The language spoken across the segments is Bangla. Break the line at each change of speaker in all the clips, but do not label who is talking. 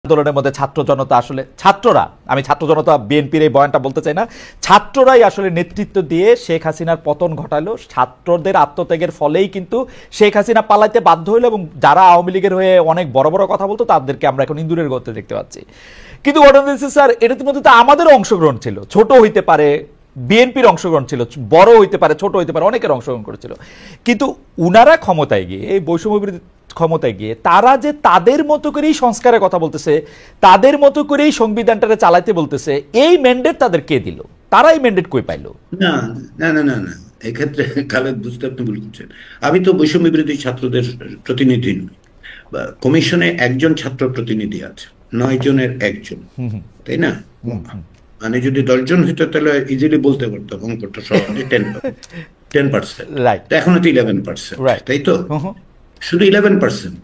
আন্দোলনের মধ্যে ছাত্র জনতা আসলে ছাত্ররা, আমি ছাত্র জনতা বিএনপির এই বয়ানটা বলতে চাই না, ছাত্ররাই আসলে নেতৃত্ব দিয়ে শেখ হাসিনার পতন ঘটালো। ছাত্রদের আত্মত্যাগের ফলেই কিন্তু শেখ হাসিনা পালাইতে বাধ্য হইল, এবং যারা আওয়ামী লীগের হয়ে অনেক বড় বড় কথা বলতো তাদেরকে আমরা এখন ইন্দুরের গর্তে দেখতে পাচ্ছি। কিন্তু ঘটনা হচ্ছে স্যার, এটার মধ্যে তো আমাদেরও অংশগ্রহণ ছিল, ছোট হইতে পারে, বিএনপির অংশগ্রহণ ছিল, বড় হইতে পারে, ছোট হইতে পারে, অনেকের অংশগ্রহণ করেছিল। কিন্তু উনারা ক্ষমতায় গিয়ে, এই বৈষম্য বিরোধী ক্ষমতায় গিয়ে তারা যে তাদের মতো করেই সংস্কারের কথা বলতেছে, তাদের মতো করেই সংবিধানটাকে চালাইতে বলতেছে, এই ম্যান্ডেট তাদের কে দিল? তারা এই ম্যান্ডেট কই পাইলো?
না না না না না, এক্ষেত্রে খালেদ বুঝতে আপনি ভুল করছেন। আমি তো বৈষম্য বিরোধী ছাত্রদের প্রতিনিধি নই। কমিশনে একজন ছাত্র প্রতিনিধি আছে, 9 জনের একজন, তাই না? মানে যদি 10 জন হইতো তাহলে ইজিলি বলতে পারতাম অঙ্কটা সহজে 10%, এখন তো 11%, তাই তো? শুধু 11%।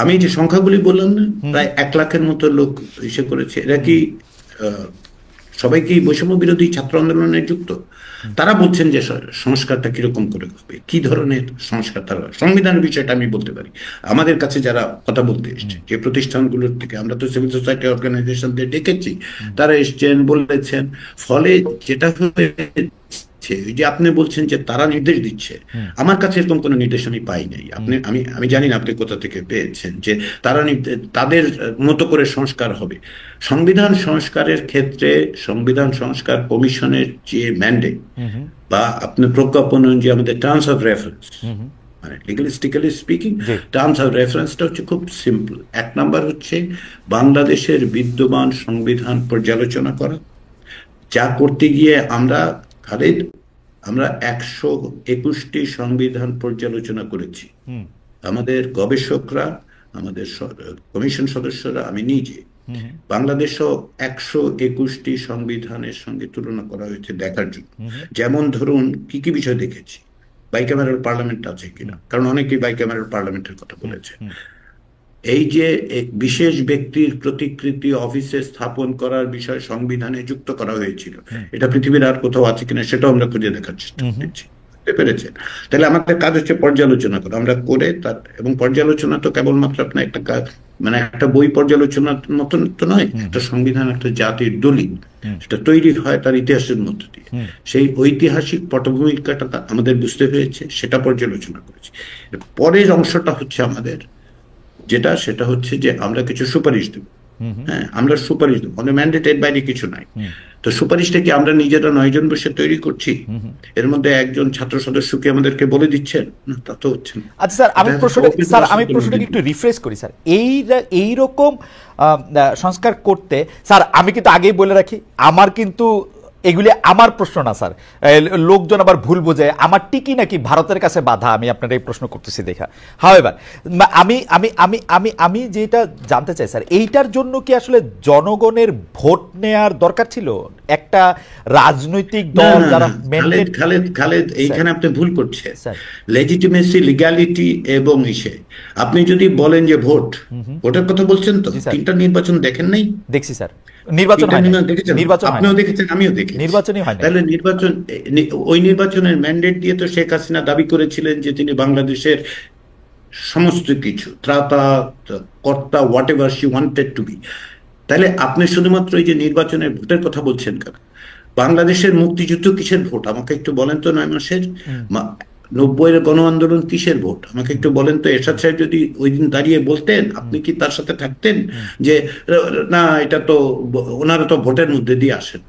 আমি যে সংখ্যাগুলি বললাম না, প্রায় 1 লাখের মতো লোক এসে করেছে। এরা কি সবাই কি বৈষম্য বিরোধী ছাত্র আন্দোলনে যুক্ত? তারা বলছেন যে সংস্কারটা কিরকম করে হবে, কি ধরনের সংস্কার। তারা সংবিধানের বিষয়টা আমি বলতে পারি। আমাদের কাছে যারা কথা বলতে এসছে, যে প্রতিষ্ঠানগুলোর থেকে, আমরা তো সিভিল সোসাইটি অর্গানাইজেশনদের ডেকেছি, তারা এসছেন, বলেছেন। ফলে যেটা ওই যে আপনি বলছেন যে তারা নির্দেশ দিচ্ছে, আমার কাছে এরকম কোনো নির্দেশ আমি পাই নাই। আমি জানি না আপনি কোথা থেকে পেয়েছেন যে তারা তাদের মতো করে সংস্কার হবে। সংবিধান সংস্কারের ক্ষেত্রে সংবিধান সংস্কার কমিশনের যে ম্যান্ডেট বা আপনি প্রজ্ঞাপন যে আমাদের টার্মস অফ রেফারেন্স, মানে লিগালিস্টিক্যালি স্পিকিং টার্মস অফ রেফারেন্সটা হচ্ছে খুব সিম্পল। 1 নাম্বার হচ্ছে বাংলাদেশের বিদ্যমান সংবিধান পর্যালোচনা করা, যা করতে গিয়ে আমরা আমরা 121টি সংবিধান পর্যালোচনা করেছি। আমাদের গবেষকরা, আমাদের কমিশন সদস্যরা, আমি নিজে, বাংলাদেশও 121টি সংবিধানের সঙ্গে তুলনা করা হয়েছে দেখার জন্য। যেমন ধরুন কি কি বিষয় দেখেছি, বাইক্যামেরাল পার্লামেন্ট আছে কিনা, কারণ অনেকেই বাইক্যামেরাল পার্লামেন্টের কথা বলেছে। এই যে বিশেষ ব্যক্তির প্রতিকৃতি অফিসে স্থাপন করার বিষয় সংবিধানে যুক্ত করা হয়েছিল, এটা পৃথিবীর আর কোথাও আছে কিনা সেটাও আমরা খুঁজে দেখার চেষ্টা করছি। পেরেছেন? তাহলে আমাদের কাজ হচ্ছে পর্যালোচনা করা। আমরা করে তার, এবং পর্যালোচনা তো কেবলমাত্র আপনার একটা কাজ, মানে একটা বই পর্যালোচনার মতন তো নয়। একটা সংবিধান একটা জাতির দলিল, সেটা তৈরি হয় তার ইতিহাসের মধ্য দিয়ে। সেই ঐতিহাসিক পটভূমিকাটা আমাদের বুঝতে হয়েছে, সেটা পর্যালোচনা করেছি। পরের অংশটা হচ্ছে আমাদের সেটা হচ্ছে যে আমরা কিছু সুপারিশ দেব। হ্যাঁ, আমরা সুপারিশ দেবো, আমাদের ম্যান্ডেটের বাইরে কিছু নাই। তো সুপারিশটা কি আমরা নিজেরা 9 জন বসে তৈরি করছি? এর মধ্যে একজন ছাত্র সদস্যকে আমাদেরকে বলে দিচ্ছেন না, তা তো হচ্ছে না।
আচ্ছা স্যার, আমি প্রশ্নটাকে একটু রিফ্রেশ করি স্যার। এইরকম সংস্কার করতে স্যার, আমি কিন্তু আগেই বলে রাখি, আমার কিন্তু এগুলি আমার প্রশ্ন না স্যার, লোকজন আবার ভুল বোঝে আমার টিকি নাকি ভারতের কাছে বাধা। আমি আপনার এই প্রশ্ন করতেছি দেখা। হাওয়েভার আমি আমি আমি আমি আমি যেটা জানতে চাই স্যার, এইটার জন্য কি আসলে জনগণের ভোট নেয়ার দরকার ছিল? একটা রাজনৈতিক দল যারা
খালেদ এইখানে আপনি ভুল করছেন। লেজিটিমেসি, লিগ্যালিটি এবং আপনি যদি বলেন যে ভোটের কথা বলছেন, তো 3টা নির্বাচন দেখেন নাই?
দেখছি স্যার, নির্বাচন
আপনিও দেখেছেন, আমিও দেখেছি, নির্বাচনই হয় না। তাহলে ওই নির্বাচনের ম্যান্ডেট দিয়ে তো শেখ হাসিনা দাবি করেছিলেন যে তিনি বাংলাদেশের সমস্ত কিছু ত্রাতা কর্তা, whatever she wanted to be. তাহলে আপনি শুধুমাত্র এই যে নির্বাচনের ভোটের কথা বলছেন কেন? বাংলাদেশের মুক্তিযুদ্ধ কিসের ভোট আমাকে একটু বলেন তো? 9 মাসের 90-এর গণ আন্দোলন কিসের ভোট আমাকে একটু বলেন তো? এরশাদ সাহেব যদি ওই দিন দাঁড়িয়ে বলতেন, আপনি কি তার সাথে থাকতেন যে না এটা তো ওনারা তো ভোটের মধ্যে দিয়ে আসেন?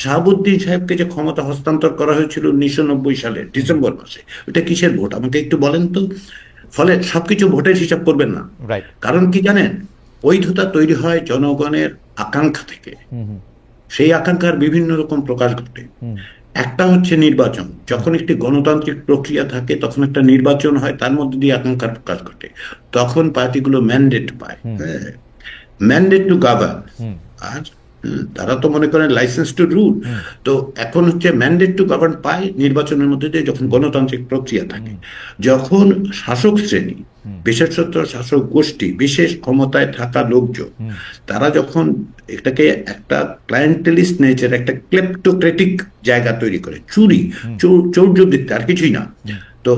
শাহাবুদ্দিন সাহেবকে যে ক্ষমতা হস্তান্তর করা হয়েছিল 1990 সালের ডিসেম্বর মাসে, ওটা কিসের ভোট আমাকে একটু বলেন তো? ফলে সবকিছু ভোটের হিসাব করবেন না। কারণ কি জানেন, বৈধতা তৈরি হয় জনগণের আকাঙ্ক্ষা থেকে। সেই আকাঙ্ক্ষার বিভিন্ন রকম প্রকাশ ঘটে। একটা হচ্ছে নির্বাচন। যখন একটি গণতান্ত্রিক প্রক্রিয়া থাকে, তখন একটা নির্বাচন হয়, তার মধ্যে দিয়ে আকাঙ্ক্ষার প্রকাশ ঘটে। তখন পার্টিগুলো ম্যান্ডেট পায়, ম্যান্ডেট টু গভর্ন। আর তারা তো মনে করেন লাইসেন্স টু রুল। তো এখন হচ্ছে ম্যান্ডেট টু গভর্ন পায় নির্বাচনের মধ্যে দিয়ে, যখন গণতান্ত্রিক প্রক্রিয়া থাকে। যখন শাসক শ্রেণী, বিশেষত শাসক গোষ্ঠী, বিশেষ ক্ষমতায় থাকা লোকজন, তারা যখন এটাকে একটা ক্লায়েন্টেলিস্ট নেচার, একটা ক্লেপ্টোক্রেটিক জায়গা তৈরি করে, চৌর্যবৃত্তি, আর কিছুই না। তো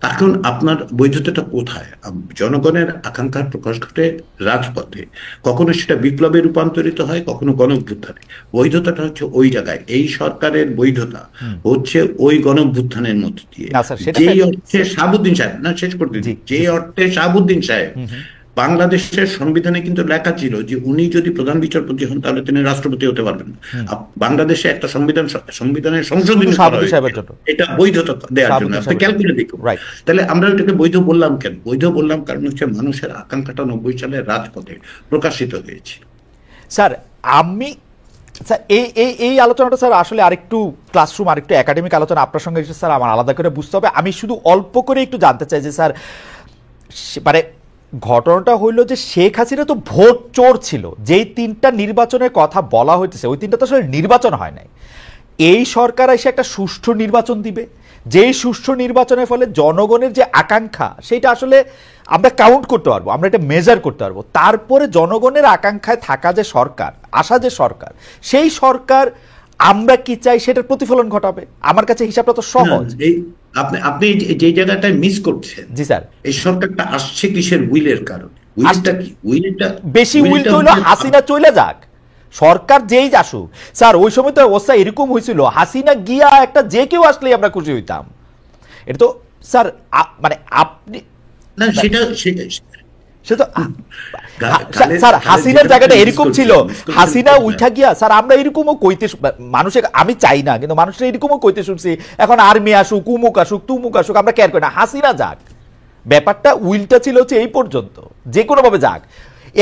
এখন আপনার বৈধতাটা কোথায়? জনগণের আকাঙ্ক্ষার প্রকাশ ঘটে রাজপথে, কখনো সেটা বিপ্লবে রূপান্তরিত হয়, কখনো গণঅভ্যুত্থানে। বৈধতাটা হচ্ছে ওই জায়গায়। এই সরকারের বৈধতা হচ্ছে ওই গণঅভ্যুত্থানের মধ্য দিয়ে।
না স্যার, সেটা
যেই অর্থে শাহাবুদ্দিন সাহেব, না শেষ করতে
জি
দিন, যে অর্থে শাহাবুদ্দিন সাহেব, বাংলাদেশের সংবিধানে কিন্তু লেখা ছিল যে উনি যদি প্রধান বিচারপতি হন তাহলে তিনি রাষ্ট্রপতি হতে পারবেন না। বাংলাদেশে একটা সংবিধানের সংশোধনী করা
শাহাবুদ্দিন
হয়েছে
সাহেবের জন্য,
এটা বৈধতা দেওয়ার জন্য।
শাহাবুদ্দিন
আপনি
সাহেবের
ক্যালকুলেট দেখুন।
রাইট।
তাহলে আমরা ওটাকে বৈধ বললাম কেন? বৈধ বললাম কারণ হচ্ছে মানুষের আকাঙ্ক্ষাটা 90 সালে রাজপথে প্রকাশিত হয়েছে।
স্যার আমি স্যার এই আলোচনাটা স্যার আসলে আরেকটু ক্লাসরুম, আরেকটু একাডেমিক আলোচনা আপনার সঙ্গে স্যার আমার আলাদা করে বুঝতে হবে। আমি শুধু অল্প করে একটু জানতে চাই যে স্যার, মানে ঘটনাটা হইল যে শেখ হাসিনা তো ভোট চোর ছিল। যেই 3টা নির্বাচনের কথা বলা হইতেছে ওই 3টা তো আসলে নির্বাচন হয় নাই। এই সরকার এসে একটা সুষ্ঠু নির্বাচন দিবে, যেই সুষ্ঠু নির্বাচনের ফলে জনগণের যে আকাঙ্ক্ষা সেটা আসলে আমরা কাউন্ট করতে পারবো, আমরা এটা মেজার করতে পারবো। তারপরে জনগণের আকাঙ্ক্ষায় থাকা যে সরকার, আসা যে সরকার, সেই সরকার আমরা কি চাই সেটার প্রতিফলন ঘটাবে। আমার কাছে হিসাবটা তো সহজ।
আপনি যে জায়গাটায় মিস করছেন।
জি স্যার,
এই সরকারটা আসছে কিসের উইলের কারণে? উইলটা কি?
বেশি উইল তো হইলো হাসিনা চলে যাক, সরকার যেই আসুক। স্যার ওই সময় তো অবস্থা এরকম হয়েছিল, হাসিনা গিয়া একটা যে কেউ আসলেই আমরা খুশি হইতাম। এটা তো স্যার মানে আপনি
না, সেটা
সে তো স্যার হাসিনার জায়গাটা এরকম ছিল, হাসিনা উঠা গিয়া স্যার আমরা এরকমও কইতে মানুষের, আমি চাই না কিন্তু মানুষের এরকমও কইতে শুনছি এখন আর্মি আসুক, উমুক আসুক, তুমুক আসুক, আমরা কেয়ার করি না, হাসিনা যাক। ব্যাপারটা উইলটা ছিল হচ্ছে এই পর্যন্ত, যে কোনো ভাবে যাক।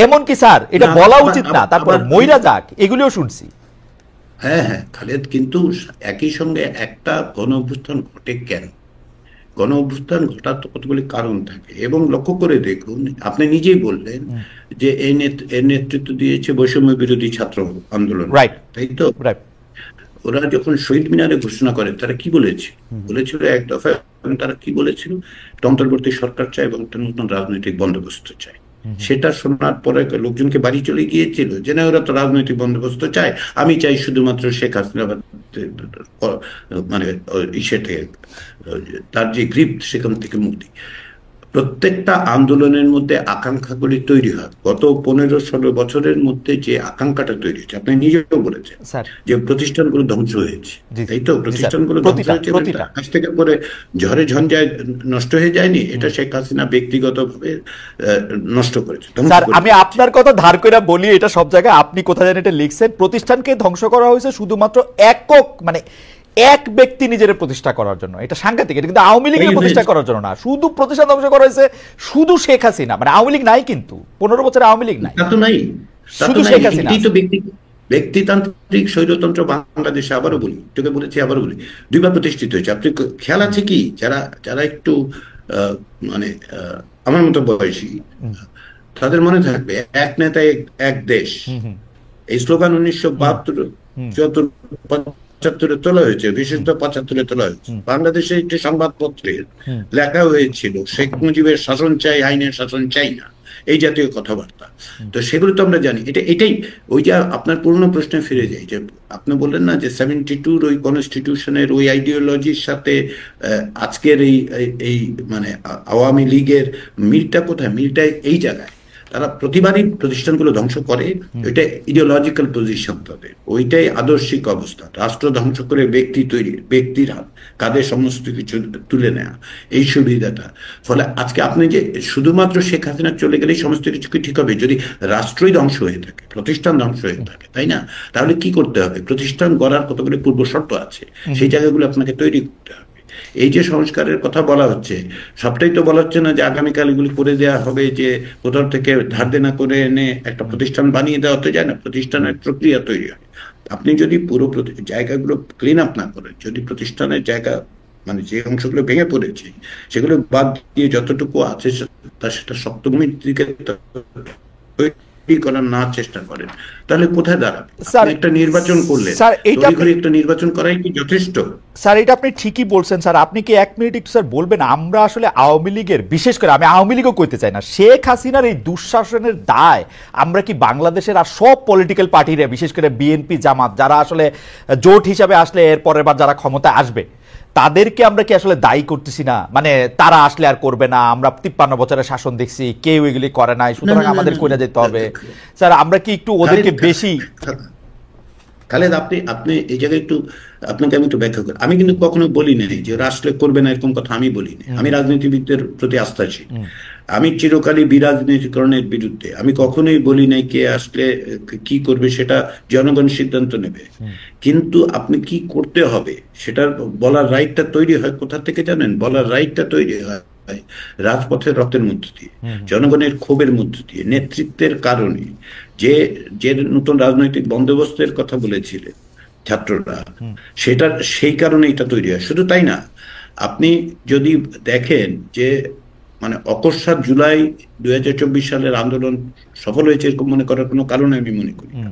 এমনকি স্যার এটা বলা উচিত না, তারপর মইরা যাক, এগুলিও শুনছি।
হ্যাঁ হ্যাঁ খালেদ, কিন্তু একই সঙ্গে একটা গণ অভ্যুত্থান ঘটে কেন? গণ অভ্যুত্থান ঘটার তো কতগুলি কারণ থাকে, এবং লক্ষ্য করে দেখুন, আপনি নিজেই বললেন যে এর নেতৃত্ব দিয়েছে বৈষম্য বিরোধী ছাত্র আন্দোলন, তাই তো? ওরা যখন শহীদ মিনারে ঘোষণা করে তারা কি বলেছে? বলেছিল এক দফা, তারা কি বলেছিল? অন্তর্বর্তী সরকার চায় এবং একটা নতুন রাজনৈতিক বন্দোবস্ত চায়। সেটা শোনার পরে লোকজনকে বাড়ি চলে গিয়েছিল যে না, ওরা তো রাজনৈতিক বন্দোবস্ত চায়, আমি চাই শুধুমাত্র শেখ হাসিনা মানে সেটা তার যে গ্রিপ সেখান থেকে মুক্তি। প্রত্যেকটা আন্দোলনের মধ্যে আকাঙ্ক্ষাগুলি তৈরি হয়। গত 15-16 বছরের মধ্যে যে আকাঙ্ক্ষাটা তৈরি হয়েছে, আপনি নিজেও বলেছেন যে প্রতিষ্ঠানগুলো ধ্বংস হয়েছে, তাই তো? প্রতিষ্ঠানগুলো ধ্বংস হয়েছে, আকাশ থেকে পরে ঝড়ে ঝঞ্ঝায় নষ্ট হয়ে যায়নি। এটা শেখ হাসিনা ব্যক্তিগতভাবে নষ্ট করেছে।
স্যার আমি আপনার কথা ধার করে বলি, এটা সব জায়গায় আপনি কোথায় জানেন এটা লিখছেন, প্রতিষ্ঠানকে ধ্বংস করা হয়েছে শুধুমাত্র একক, মানে এক ব্যক্তি নিজের প্রতিষ্ঠা করার জন্য। এটা সাংঘাতিক। এটা কিন্তু আওয়ামী লীগের প্রতিষ্ঠা করার জন্য না, শুধু প্রতিষ্ঠান ধ্বংস করা হয়েছে শুধু শেখ হাসিনা, মানে আওয়ামী লীগ নাই, কিন্তু 15 বছরে আওয়ামী লীগ নাই, শুধু শেখ হাসিনা।
ব্যক্তিতান্ত্রিক স্বৈরতন্ত্র বাংলাদেশে, আবারও বলি, তোকে বলেছি আবারও বলি, দুইবার প্রতিষ্ঠিত হয়েছে। আপনি খেয়াল আছে কি, যারা একটু মানে আমার মতো বয়সী, তাদের মনে থাকবে এক নেতা এক দেশ, এই স্লোগান 1972-75 তোলা হয়েছে, বিশেষত 75 তোলা হয়েছে। বাংলাদেশে একটি সংবাদপত্রে লেখা হয়েছিল শেখ মুজিবের শাসন চাই, আইনের শাসন চাই না, এই জাতীয় কথাবার্তা। তো সেগুলো তো আমরা জানি। এটাই ওই যে আপনার পুরনো প্রশ্নে ফিরে যাই, যে আপনি বললেন না যে 72 ওই কনস্টিটিউশনের ওই আইডিওলজির সাথে আজকের এই মানে আওয়ামী লীগের মিলটা কোথায়? মিলটা এই জায়গায়, তারা প্রতিবারই প্রতিষ্ঠানগুলো ধ্বংস করে। ওইটা ইডিওলজিক্যাল পজিশন তাদের, ওইটাই আদর্শিক অবস্থা। রাষ্ট্র ধ্বংস করে ব্যক্তি তৈরি, ব্যক্তির কাঁধে সমস্ত কিছু তুলে নেওয়া, এই সুবিধাটা। ফলে আজকে আপনি যে শুধুমাত্র শেখ হাসিনা চলে গেলেই সমস্ত কিছু কি ঠিক হবে? যদি রাষ্ট্রই ধ্বংস হয়ে থাকে, প্রতিষ্ঠান ধ্বংস হয়ে থাকে, তাই না? তাহলে কি করতে হবে? প্রতিষ্ঠান গড়ার কতগুলি পূর্ব শর্ত আছে, সেই জায়গাগুলো আপনাকে তৈরি করতে হবে। এই যে সংস্কারের কথা বলা হচ্ছে, সবটাই তো বলা হচ্ছে না যে আগামীকাল এগুলি করে দেওয়া হবে, যে কোথাও থেকে ধার দেনা করে এনে একটা প্রতিষ্ঠান বানিয়ে দেওয়া হতে যায় না। প্রতিষ্ঠানের প্রক্রিয়া তৈরি হয়। আপনি যদি পুরো জায়গাগুলো ক্লিন আপ না করেন, যদি প্রতিষ্ঠানের জায়গা মানে যে অংশগুলো ভেঙে পড়েছে সেগুলো বাদ দিয়ে যতটুকু আছে সেটা শক্তভূমির দিকে করার না চেষ্টা করেন, তাহলে কোথায় দাঁড়াবে? একটা নির্বাচন করলে একটা নির্বাচন করাই কি যথেষ্ট?
স্যার এটা আপনি ঠিকই বলছেন। স্যার আপনি কি 1 মিনিট একটু স্যার বলবেন, আমরা আসলে আওয়ামী লীগের, বিশেষ করে আমি আওয়ামী লীগও কইতে চাই না, শেখ হাসিনার এই দুঃশাসনের দায় আমরা কি বাংলাদেশের আর সব পলিটিক্যাল পার্টিরা, বিশেষ করে বিএনপি জামাত, যারা আসলে জোট হিসাবে আসলে এর পরের বার যারা ক্ষমতায় আসবে, তাদেরকে আমরা কি আসলে দায়ী করতেছি না, মানে তারা আসলে আর করবে না, আমরা 53 বছরের শাসন দেখছি, কেউ এগুলি করে নাই, সুতরাং আমাদের কইরা যেতে হবে। স্যার আমরা কি একটু ওদেরকে বেশি
খালেদ, আপনি এই জায়গায় একটু, আপনাকে আমি একটু ব্যাখ্যা করি। আমি কিন্তু কখনো বলি নাই যে ওরা আসলে করবে না, এরকম কথা আমি বলি না। আমি রাজনীতিবিদদের প্রতি আস্থাশীল, আমি চিরকালই বিরাজনীতিকরণের বিরুদ্ধে। আমি কখনোই বলি নাই কে আসলে কি করবে সেটা জনগণ সিদ্ধান্ত নেবে, কিন্তু আপনি কি করতে হবে সেটার বলার রাইটটা তৈরি হয় কোথা থেকে জানেন? বলার রাইটটা তৈরি হয় রাজপথের রক্তের মধ্য দিয়ে, জনগণের ক্ষোভের মধ্য দিয়ে, নেতৃত্বের কারণে। যে যে নতুন রাজনৈতিক বন্দোবস্তের কথা বলেছিলেন ছাত্ররা, সেটার সেই কারণে এটা তৈরি হয়। শুধু তাই না, আপনি যদি দেখেন যে মানে অকস্মাৎ জুলাই 2024 সালের আন্দোলন সফল হয়েছে এরকম মনে করার কোনো কারণে আমি মনে করি না।